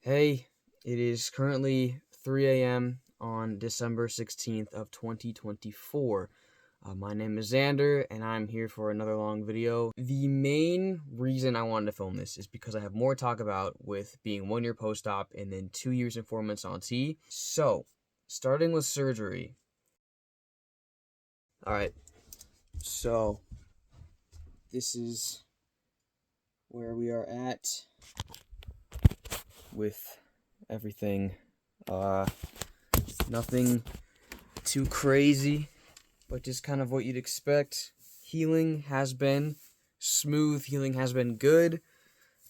Hey, it is currently 3 a.m. on December 16th of 2024. My name is Xander, and I'm here for another long video. The main reason I wanted to film this is because I have more to talk about with being 1 year post-op and then 2 years and 4 months on T. So, starting with surgery. Alright, so this is where we are at with everything. Nothing too crazy, but just kind of what you'd expect. Healing has been smooth. Healing has been good.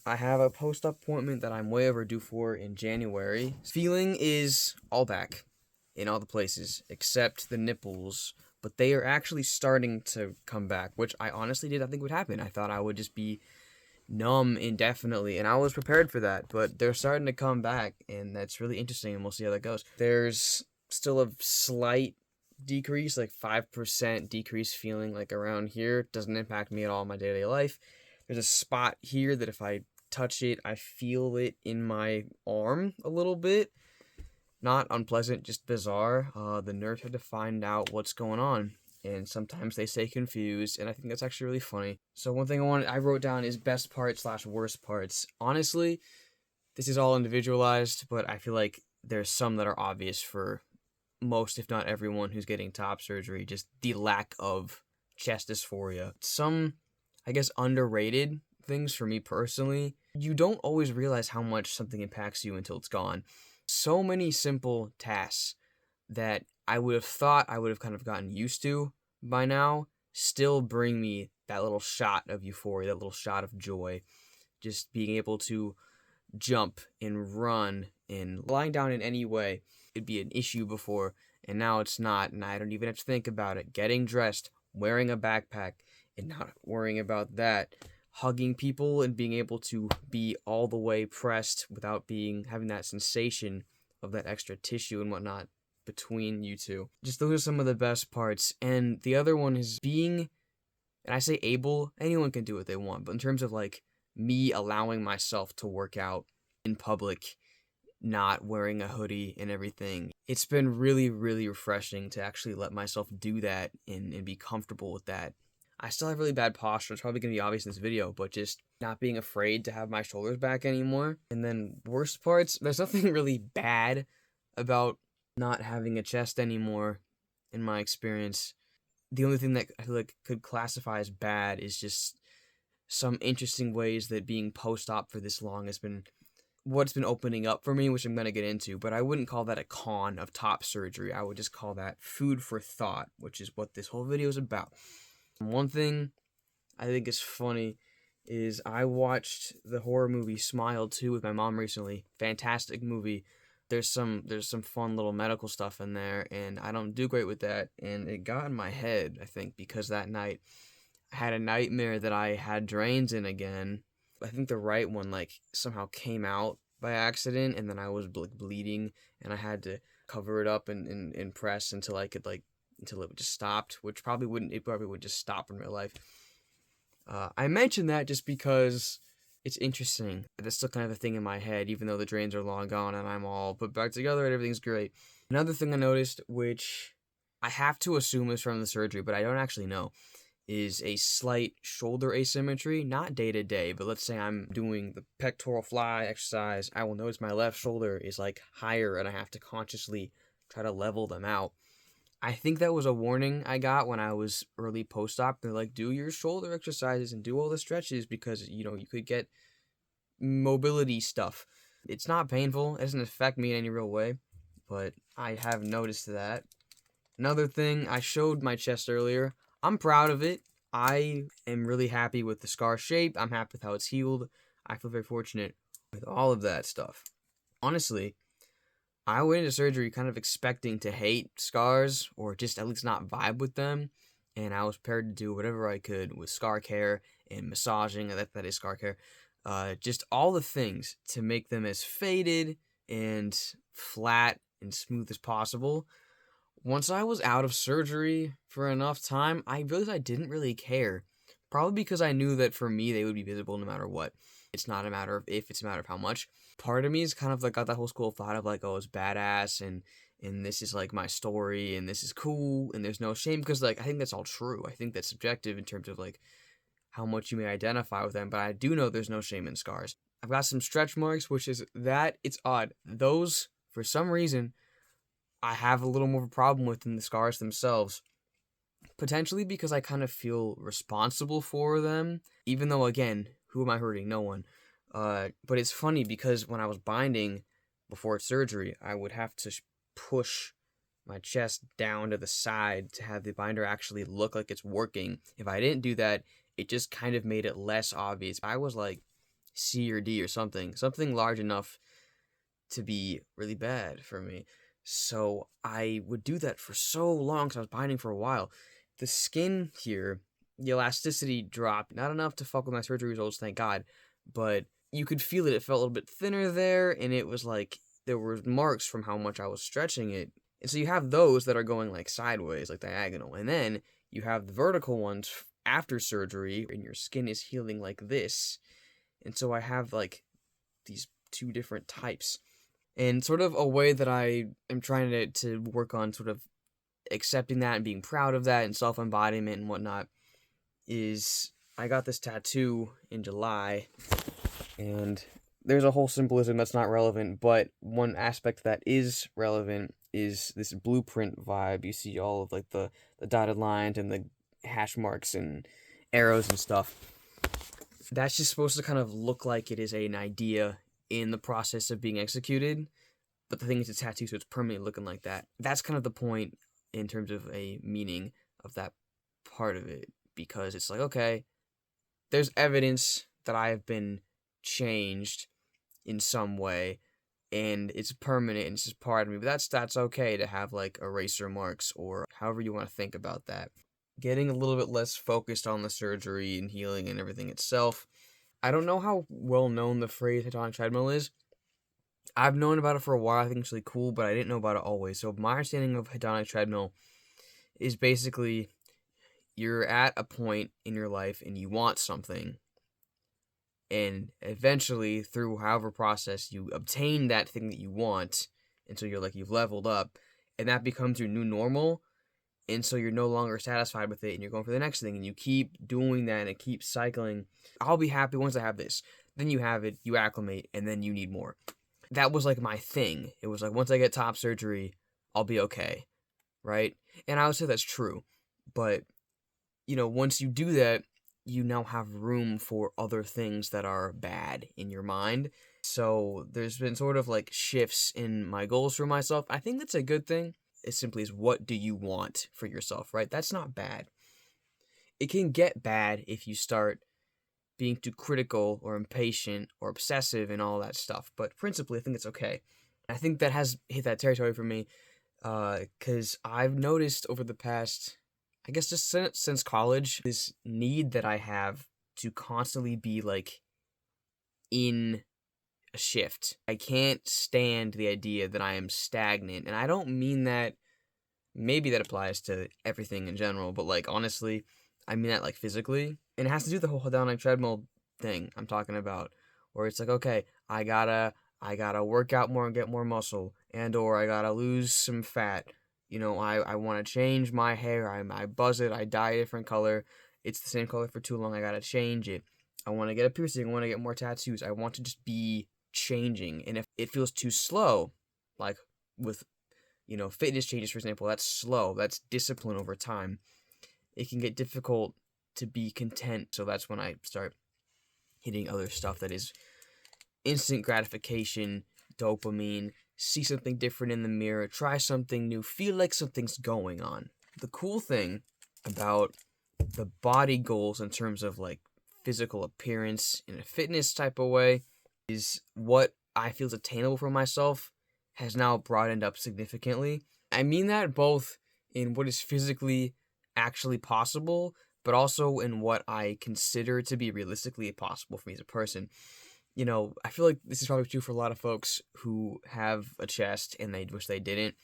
I have a post-op appointment that I'm way overdue for in January. Feeling is all back in all the places except the nipples, but they are actually starting to come back, which I honestly did not think would happen. I thought I would just be numb indefinitely, and I was prepared for that, but they're starting to come back, and that's really interesting, and we'll see how that goes. There's still a slight decrease, like 5% decrease feeling like around here. Doesn't impact me at all in my daily life. There's a spot here that if I touch it, I feel it in my arm a little bit. Not unpleasant, just bizarre. The nurse had to find out what's going on, and sometimes they stay confused, and I think that's actually really funny. So one thing I wrote down is best parts / worst parts. Honestly, this is all individualized, but I feel like there's some that are obvious for most, if not everyone, who's getting top surgery. Just the lack of chest dysphoria. Some, I guess, underrated things for me personally. You don't always realize how much something impacts you until it's gone. So many simple tasks that I would have thought I would have kind of gotten used to by now still bring me that little shot of euphoria, that little shot of joy. Just being able to jump and run and lying down in any way, it'd be an issue before, and now it's not, and I don't even have to think about it. Getting dressed, wearing a backpack, and not worrying about that. Hugging people and being able to be all the way pressed without having that sensation of that extra tissue and whatnot between you two. Just those are some of the best parts. And the other one is being, and I say able, anyone can do what they want, but in terms of like me allowing myself to work out in public, not wearing a hoodie and everything, it's been really, really refreshing to actually let myself do that and be comfortable with that. I still have really bad posture. It's probably going to be obvious in this video, but just not being afraid to have my shoulders back anymore. And then worst parts, there's nothing really bad about not having a chest anymore in my experience. The only thing that I feel like could classify as bad is just some interesting ways that being post-op for this long has been what's been opening up for me, which I'm going to get into, but I wouldn't call that a con of top surgery. I would just call that food for thought, which is what this whole video is about. One thing I think is funny is I watched the horror movie Smile 2 with my mom recently. Fantastic movie. There's some fun little medical stuff in there, and I don't do great with that, and it got in my head, I think, because that night I had a nightmare that I had drains in again. I think the right one like somehow came out by accident, and then I was bleeding, and I had to cover it up and press until I could until it just stopped, which probably would just stop in real life. I mention that just because it's interesting. That's still kind of a thing in my head, even though the drains are long gone and I'm all put back together and everything's great. Another thing I noticed, which I have to assume is from the surgery, but I don't actually know, is a slight shoulder asymmetry, not day to day, but let's say I'm doing the pectoral fly exercise, I will notice my left shoulder is like higher and I have to consciously try to level them out. I think that was a warning I got when I was early post-op. They're like, do your shoulder exercises and do all the stretches because, you could get mobility stuff. It's not painful. It doesn't affect me in any real way, but I have noticed that. Another thing, I showed my chest earlier. I'm proud of it. I am really happy with the scar shape. I'm happy with how it's healed. I feel very fortunate with all of that stuff. Honestly, I went into surgery kind of expecting to hate scars or just at least not vibe with them, and I was prepared to do whatever I could with scar care and massaging, that is scar care, just all the things to make them as faded and flat and smooth as possible. Once I was out of surgery for enough time, I realized I didn't really care. Probably because I knew that for me, they would be visible no matter what. It's not a matter of if, it's a matter of how much. part of me is kind of like got that whole school of thought of like, oh, it's badass and this is like my story and this is cool and there's no shame, because like I think that's all true. I think that's subjective in terms of like how much you may identify with them, but I do know there's no shame in scars. I've got some stretch marks, which is that it's odd. Those, for some reason, I have a little more of a problem with than the scars themselves. Potentially because I kind of feel responsible for them, even though, again, who am I hurting? No one. But it's funny because when I was binding before surgery, I would have to push my chest down to the side to have the binder actually look like it's working. If I didn't do that, it just kind of made it less obvious. I was like C or D or something large enough to be really bad for me. So I would do that for so long because I was binding for a while. The skin here, the elasticity dropped, not enough to fuck with my surgery results, thank God, but you could feel it. It felt a little bit thinner there, and it was like there were marks from how much I was stretching it. And so you have those that are going like sideways, like diagonal, and then you have the vertical ones after surgery, and your skin is healing like this. And so I have like these two different types. And sort of a way that I am trying to work on sort of accepting that and being proud of that and self-embodiment and whatnot is I got this tattoo in July, and there's a whole symbolism that's not relevant, but one aspect that is relevant is this blueprint vibe. You see all of like the dotted lines and the hash marks and arrows and stuff. That's just supposed to kind of look like it is an idea in the process of being executed, but the thing is, it's a tattoo, so it's permanently looking like that. That's kind of the point in terms of a meaning of that part of it, because it's like, okay, there's evidence that I have been changed in some way, and it's permanent, and it's just part of me, but that's okay to have, like, eraser marks, or however you want to think about that. Getting a little bit less focused on the surgery and healing and everything itself. I don't know how well known the phrase Hedonic treadmill is. I've known about it for a while. I think it's really cool, but I didn't know about it always. So my understanding of Hedonic treadmill is basically you're at a point in your life and you want something, and eventually through however process you obtain that thing that you want, and so you're like, you've leveled up, and that becomes your new normal, and so you're no longer satisfied with it and you're going for the next thing, and you keep doing that and it keeps cycling. I'll be happy once I have this. Then you have it, you acclimate, and then you need more. That was like my thing. It was like, once I get top surgery, I'll be okay, right? And I would say that's true. But, you know, once you do that, you now have room for other things that are bad in your mind. So there's been sort of like shifts in my goals for myself. I think that's a good thing. It simply is, what do you want for yourself, right? That's not bad. It can get bad if you start being too critical or impatient or obsessive and all that stuff. But principally, I think it's okay. I think that has hit that territory for me, because I've noticed over the past, I guess just since college, this need that I have to constantly be like in a shift. I can't stand the idea that I am stagnant, and I don't mean that, maybe that applies to everything in general, but like honestly, I mean that like physically, and it has to do with the whole Hedonic treadmill thing I'm talking about, where it's like, okay, I gotta work out more and get more muscle, and or I gotta lose some fat. You know, I want to change my hair. I buzz it. I dye a different color. It's the same color for too long. I gotta change it. I want to get a piercing. I want to get more tattoos. I want to just be changing. And if it feels too slow, like with, you know, fitness changes, for example, that's slow. That's discipline over time. It can get difficult to be content. So that's when I start hitting other stuff that is instant gratification, dopamine, see something different in the mirror, try something new, feel like something's going on. The cool thing about the body goals in terms of like physical appearance in a fitness type of way is what I feel is attainable for myself has now broadened up significantly. I mean that both in what is physically actually possible, but also in what I consider to be realistically possible for me as a person. You know, I feel like this is probably true for a lot of folks who have a chest and they wish they didn't.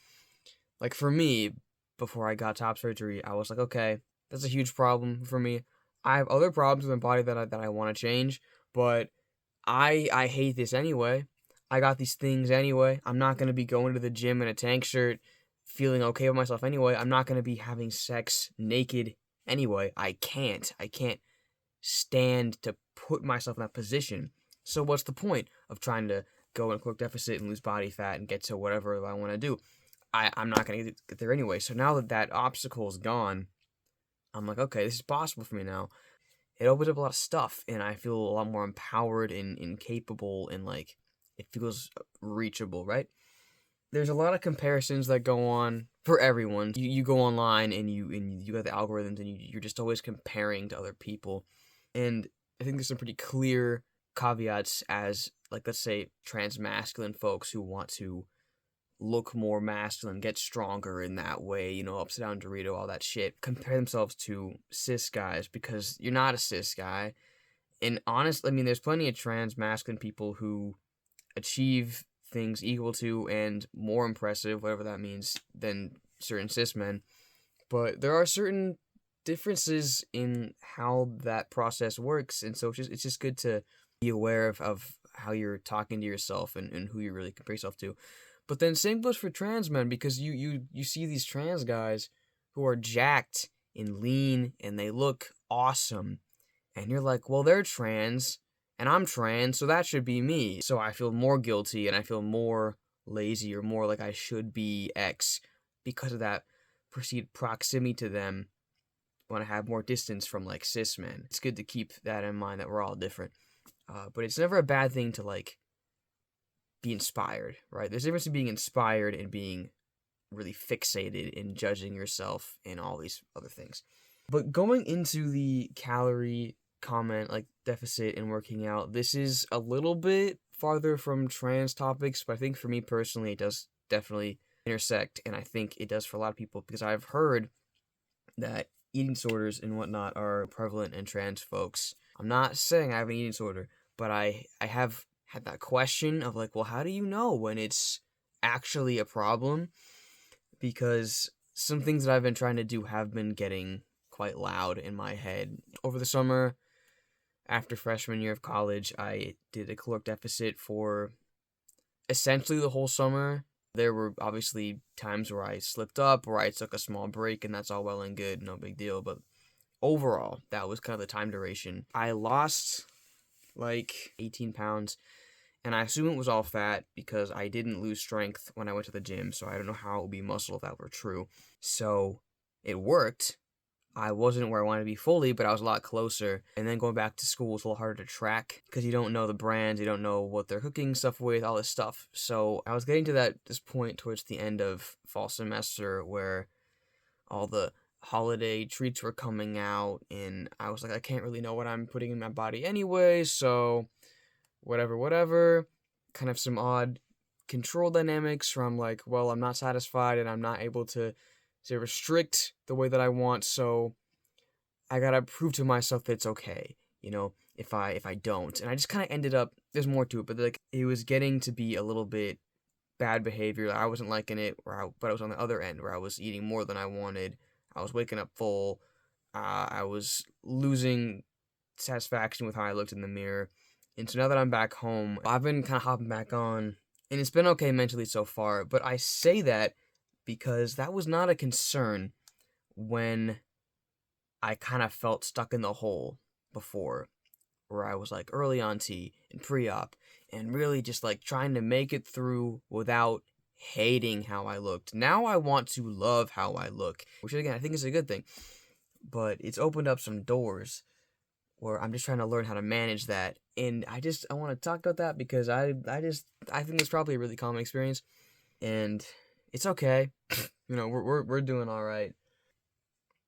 Like for me, before I got top surgery, I was like, okay, that's a huge problem for me. I have other problems with my body that I want to change, but I hate this anyway. I got these things anyway. I'm not going to be going to the gym in a tank shirt, feeling okay with myself anyway. I'm not going to be having sex naked anyway. I can't. I can't stand to put myself in that position. So what's the point of trying to go in a caloric deficit and lose body fat and get to whatever I want to do? I'm not going to get there anyway. So now that that obstacle is gone, I'm like, okay, this is possible for me now. It opens up a lot of stuff, and I feel a lot more empowered and capable, and like it feels reachable, right? There's a lot of comparisons that go on for everyone. You go online and you got the algorithms, and you're just always comparing to other people. And I think there's some pretty clear caveats as, like, let's say trans masculine folks who want to look more masculine, get stronger in that way, you know, upside down Dorito, all that shit, compare themselves to cis guys, because you're not a cis guy. And honestly, I mean, there's plenty of trans masculine people who achieve things equal to and more impressive, whatever that means, than certain cis men. But there are certain differences in how that process works, and so it's just good to be aware of how you're talking to yourself and who you really compare yourself to. But then same goes for trans men, because you see these trans guys who are jacked and lean and they look awesome. And you're like, well, they're trans and I'm trans, so that should be me. So I feel more guilty and I feel more lazy or more like I should be X because of that perceived proximity to them when I have more distance from like cis men. It's good to keep that in mind, that we're all different. But it's never a bad thing to like be inspired, right? There's a difference in being inspired and being really fixated in judging yourself and all these other things. But going into the calorie comment, like deficit and working out, this is a little bit farther from trans topics, but I think for me personally, it does definitely intersect, and I think it does for a lot of people, because I've heard that eating disorders and whatnot are prevalent in trans folks. I'm not saying I have an eating disorder, but I have had that question of like, well, how do you know when it's actually a problem? Because some things that I've been trying to do have been getting quite loud in my head. Over the summer, after freshman year of college, I did a caloric deficit for essentially the whole summer. There were obviously times where I slipped up, where I took a small break, and that's all well and good, no big deal. But overall, that was kind of the time duration. I lost like 18 pounds, and I assume it was all fat because I didn't lose strength when I went to the gym, so I don't know how it would be muscle if that were true. So it worked. I wasn't where I wanted to be fully, but I was a lot closer. And then going back to school was a little harder to track because you don't know the brands, you don't know what they're cooking stuff with, all this stuff. So I was getting to this point towards the end of fall semester where all the holiday treats were coming out, and I was like, I can't really know what I'm putting in my body anyway, so whatever. Kind of some odd control dynamics from like, well, I'm not satisfied and I'm not able to restrict the way that I want, so I gotta prove to myself that it's okay, you know, if I don't. And I just kind of ended up, there's more to it, but like it was getting to be a little bit bad behavior. I wasn't liking it, but I was on the other end where I was eating more than I wanted. I was waking up full. I was losing satisfaction with how I looked in the mirror. And so now that I'm back home, I've been kind of hopping back on, and it's been okay mentally so far. But I say that because that was not a concern when I kind of felt stuck in the hole before, where I was like early on T and pre-op and really just like trying to make it through without hating how I looked. Now I want to love how I look, which again I think is a good thing. But it's opened up some doors where I'm just trying to learn how to manage that. And I want to talk about that because I think it's probably a really common experience, and it's okay. You know, we're doing all right.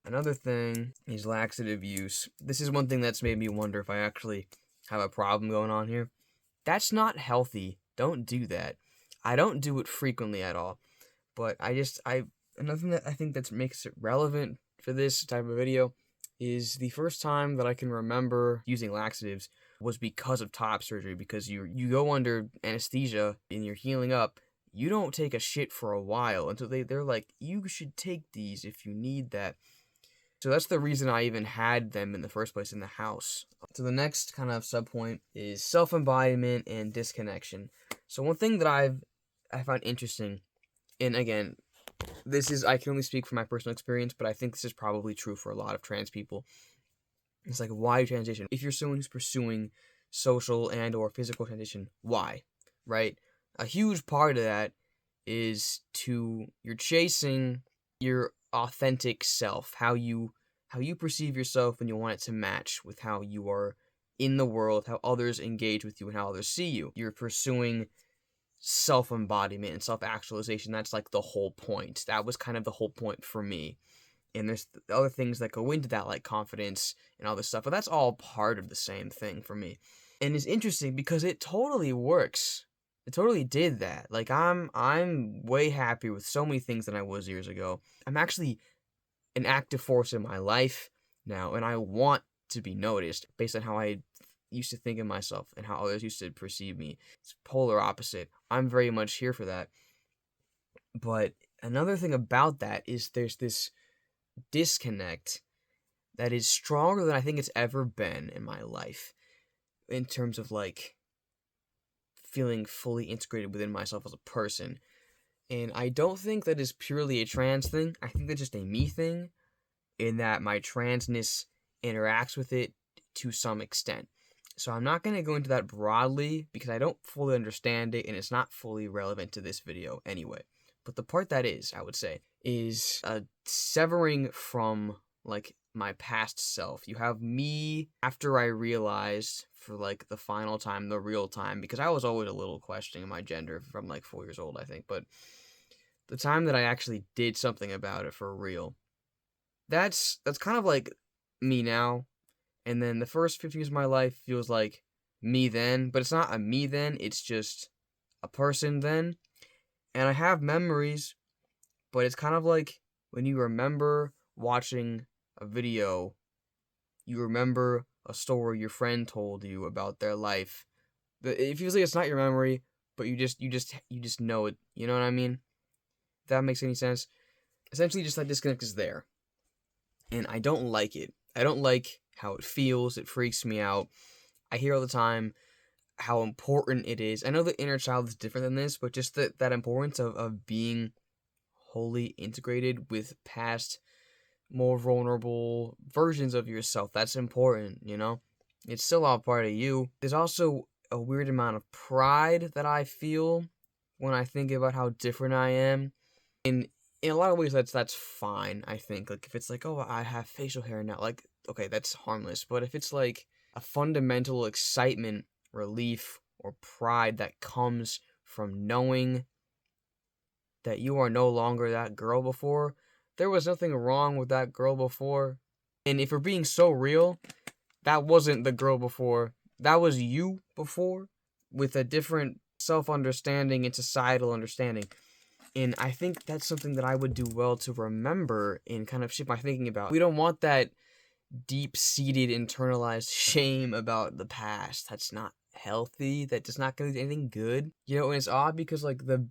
Another thing is laxative use. This is one thing that's made me wonder if I actually have a problem going on here. That's not healthy. Don't do that. I don't do it frequently at all. But another thing that I think that makes it relevant for this type of video is the first time that I can remember using laxatives was because of top surgery, because you go under anesthesia and you're healing up. You don't take a shit for a while until they're like, you should take these if you need that. So that's the reason I even had them in the first place in the house. So the next kind of subpoint is self-embodiment and disconnection. So one thing that I find interesting, and again, I can only speak from my personal experience, but I think this is probably true for a lot of trans people. It's like, why transition? If you're someone who's pursuing social and or physical transition, why? Right? A huge part of that is you're chasing your authentic self, how you perceive yourself, and you want it to match with how you are in the world, how others engage with you, and how others see you. You're pursuing self-embodiment and self-actualization. That's like the whole point. That was kind of the whole point for me. And there's other things that go into that, like confidence and all this stuff, but that's all part of the same thing for me. And it's interesting because it totally works. It totally did that. Like, I'm way happier with so many things than I was years ago. I'm actually an active force in my life now, and I want to be noticed based on how I used to think of myself and how others used to perceive me. It's polar opposite. I'm very much here for that. But another thing about that is there's this disconnect that is stronger than I think it's ever been in my life in terms of like feeling fully integrated within myself as a person. And I don't think that is purely a trans thing. I think that's just a me thing, in that my transness interacts with it to some extent. So I'm not going to go into that broadly because I don't fully understand it and it's not fully relevant to this video anyway. But the part that is, I would say, is a severing from like my past self. You have me after I realized for like the final time, the real time, because I was always a little questioning my gender from like 4 years old, I think. But the time that I actually did something about it for real, that's kind of like me now. And then the first 15 years of my life feels like me then, but it's not a me then, it's just a person then. And I have memories, but it's kind of like when you remember watching a video, you remember a story your friend told you about their life. It feels like it's not your memory, but you just know it. You know what I mean? If that makes any sense. Essentially, just that disconnect is there, and I don't like it. I don't like how it feels. It freaks me out. I hear all the time how important it is. I know the inner child is different than this, but just that importance of being wholly integrated with past, more vulnerable versions of yourself. That's important, you know? It's still all part of you. There's also a weird amount of pride that I feel when I think about how different I am. In a lot of ways, that's fine, I think. Like, if it's like, oh, I have facial hair now, like, okay, that's harmless. But if it's like a fundamental excitement, relief, or pride that comes from knowing that you are no longer that girl before, there was nothing wrong with that girl before. And if we're being so real, that wasn't the girl before. That was you before, with a different self-understanding and societal understanding. And I think that's something that I would do well to remember and kind of shift my thinking about. We don't want that deep-seated, internalized shame about the past. That's not healthy. That does not do anything good. You know, and it's odd because, like, the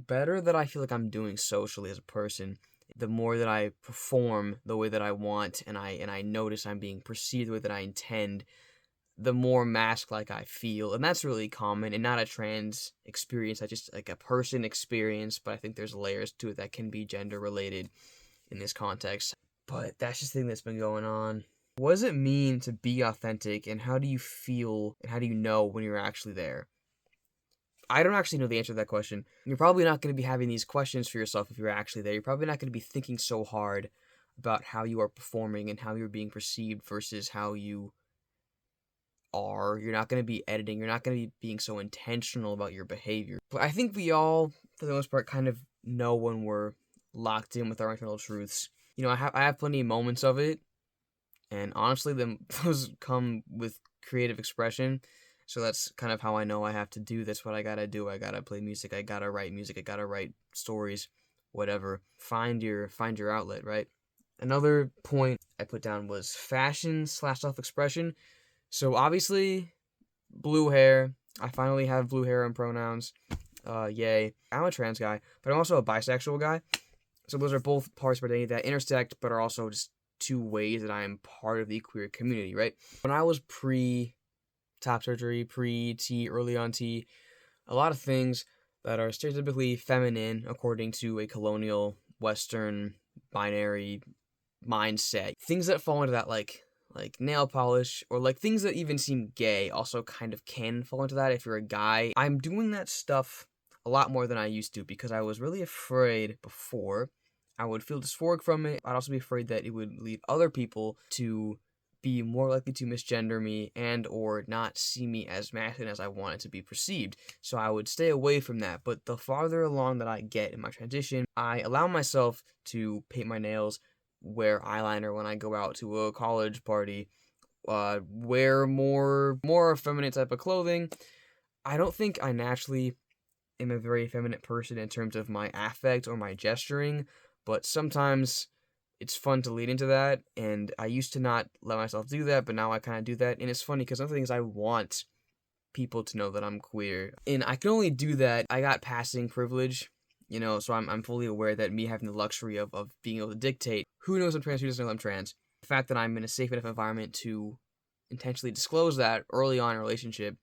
better that I feel like I'm doing socially as a person, the more that I perform the way that I want, and I notice I'm being perceived the way that I intend, the more mask-like I feel. And that's really common and not a trans experience. That's just like a person experience, but I think there's layers to it that can be gender-related in this context. But that's just the thing that's been going on. What does it mean to be authentic, and how do you feel, and how do you know when you're actually there? I don't actually know the answer to that question. You're probably not going to be having these questions for yourself if you're actually there. You're probably not going to be thinking so hard about how you are performing and how you're being perceived versus how you are. You're not going to be editing. You're not going to be being so intentional about your behavior. But I think we all, for the most part, kind of know when we're locked in with our internal truths. You know, I have plenty of moments of it, and honestly, those come with creative expression. So that's kind of how I know I have to do. That's what I gotta do. I gotta play music. I gotta write music. I gotta write stories, whatever. Find your outlet, right? Another point I put down was fashion / self-expression. So obviously, blue hair. I finally have blue hair and pronouns. Yay. I'm a trans guy, but I'm also a bisexual guy. So those are both parts of identity that intersect, but are also just to ways that I am part of the queer community, right? When I was pre-top surgery, pre-T, early on T, a lot of things that are stereotypically feminine according to a colonial Western binary mindset. Things that fall into that, like nail polish, or like things that even seem gay also kind of can fall into that if you're a guy. I'm doing that stuff a lot more than I used to because I was really afraid before. I would feel dysphoric from it. I'd also be afraid that it would lead other people to be more likely to misgender me and or not see me as masculine as I wanted to be perceived. So I would stay away from that. But the farther along that I get in my transition, I allow myself to paint my nails, wear eyeliner when I go out to a college party, wear more effeminate type of clothing. I don't think I naturally am a very effeminate person in terms of my affect or my gesturing, but sometimes it's fun to lead into that, and I used to not let myself do that, but now I kind of do that, and it's funny because one of the things I want people to know that I'm queer, and I can only do that. I got passing privilege, so I'm fully aware that me having the luxury of being able to dictate who knows I'm trans, who doesn't know I'm trans, the fact that I'm in a safe enough environment to intentionally disclose that early on in a relationship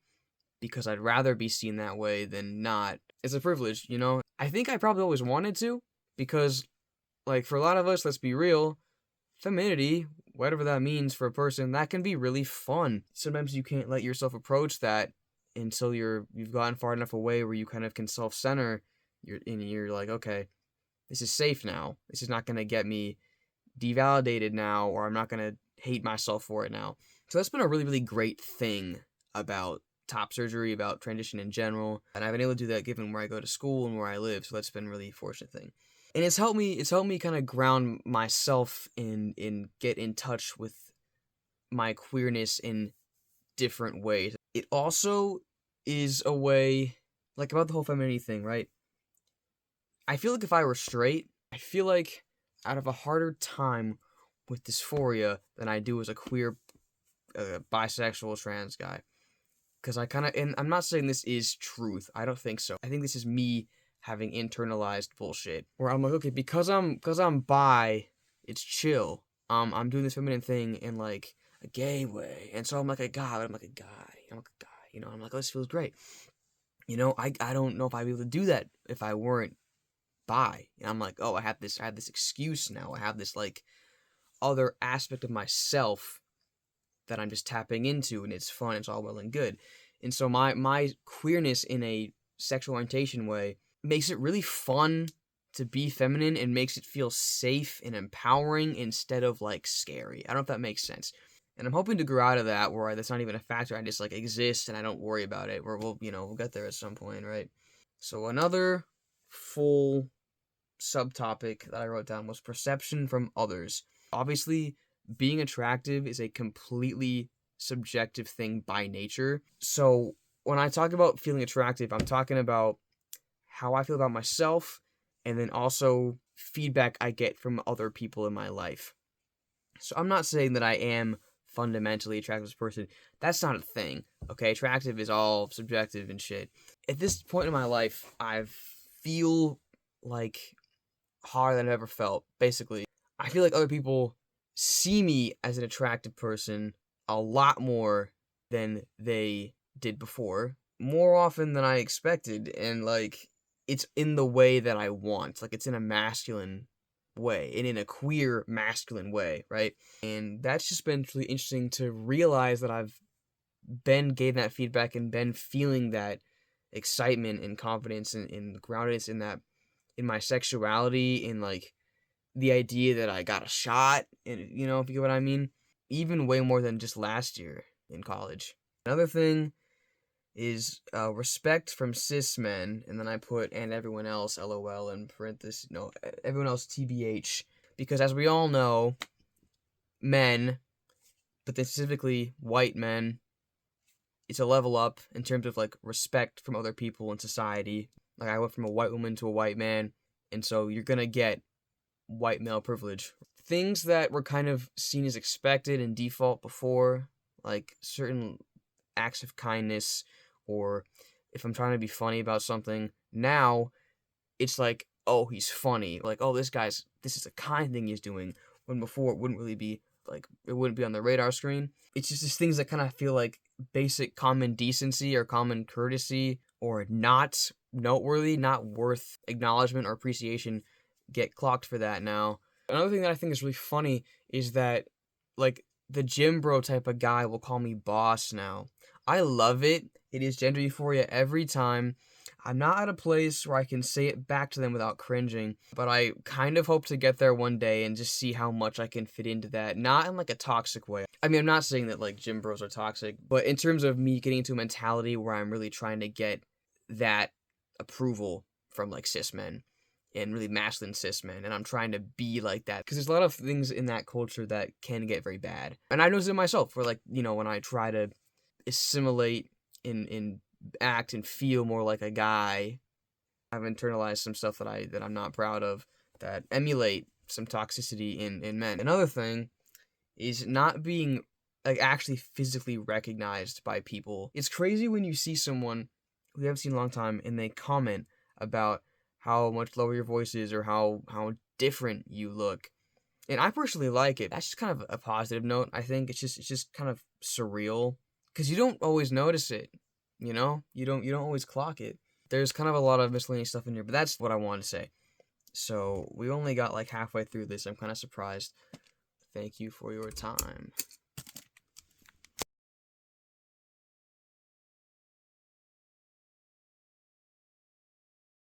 because I'd rather be seen that way than not. It's a privilege, I think I probably always wanted to, because, like, for a lot of us, let's be real, femininity, whatever that means for a person, that can be really fun. Sometimes you can't let yourself approach that until you've gotten far enough away where you kind of can self-center. You're like, okay, this is safe now. This is not going to get me devalidated now, or I'm not going to hate myself for it now. So that's been a really, really great thing about top surgery, about transition in general, and I've been able to do that given where I go to school and where I live, so that's been a really fortunate thing. And it's helped me kind of ground myself and get in touch with my queerness in different ways. It also is a way, like, about the whole femininity thing, right? I feel like if I were straight, I feel like I'd have a harder time with dysphoria than I do as a queer, bisexual, trans guy. Because and I'm not saying this is truth. I don't think so. I think this is me having internalized bullshit. Where I'm like, okay, because I'm bi, it's chill. I'm doing this feminine thing in, like, a gay way. And so I'm like a guy, I'm like a guy. I'm like, oh, this feels great. I don't know if I'd be able to do that if I weren't bi. And I'm like, oh, I have this excuse now. I have this, like, other aspect of myself that I'm just tapping into, and it's fun, it's all well and good. And so my queerness in a sexual orientation way makes it really fun to be feminine and makes it feel safe and empowering instead of, like, scary. I don't know if that makes sense. And I'm hoping to grow out of that where that's not even a factor. I just, like, exist and I don't worry about it. Where we'll get there at some point, right? So another full subtopic that I wrote down was perception from others. Obviously, being attractive is a completely subjective thing by nature. So when I talk about feeling attractive, I'm talking about how I feel about myself, and then also feedback I get from other people in my life. So I'm not saying that I am fundamentally attractive as a person. That's not a thing, okay? Attractive is all subjective and shit. At this point in my life, I feel like harder than I've ever felt, basically. I feel like other people see me as an attractive person a lot more than they did before, more often than I expected, and, like, it's in the way that I want. Like, it's in a masculine way, and in a queer masculine way, right? And that's just been really interesting to realize that I've been getting that feedback and been feeling that excitement and confidence and groundedness in my sexuality, in, like, the idea that I got a shot, and if you get what I mean, even way more than just last year in college. Another thing is respect from cis men, and then I put and everyone else LOL in parentheses, no, everyone else TBH, because as we all know, men, but then specifically white men, it's a level up in terms of, like, respect from other people in society. Like, I went from a white woman to a white man, and so you're gonna get white male privilege. Things that were kind of seen as expected and default before, like certain acts of kindness, or if I'm trying to be funny about something, now it's like, oh, he's funny. Like, oh, this is a kind thing he's doing. when before it wouldn't really be, like, it wouldn't be on the radar screen. It's just things that kind of feel like basic common decency or common courtesy or not noteworthy, not worth acknowledgement or appreciation get clocked for that now. Another thing that I think is really funny is that, like, the gym bro type of guy will call me boss now. I love it. It is gender euphoria every time. I'm not at a place where I can say it back to them without cringing, but I kind of hope to get there one day and just see how much I can fit into that. Not in like a toxic way. I mean, I'm not saying that like gym bros are toxic, but in terms of me getting into a mentality where I'm really trying to get that approval from like cis men and really masculine cis men, and I'm trying to be like that because there's a lot of things in that culture that can get very bad. And I notice it myself, where like, you know, when I try to assimilate in act and feel more like a guy, I've internalized some stuff that I'm not proud of, that emulate some toxicity in men. Another thing is not being like actually physically recognized by people. It's crazy when you see someone who you haven't seen in a long time and they comment about how much lower your voice is or how different you look. And I personally like it. That's just kind of a positive note. I think it's just kind of surreal because you don't always notice it. You know, you don't always clock it. There's kind of a lot of miscellaneous stuff in here, but that's what I wanted to say. So we only got like halfway through this. I'm kind of surprised. Thank you for your time.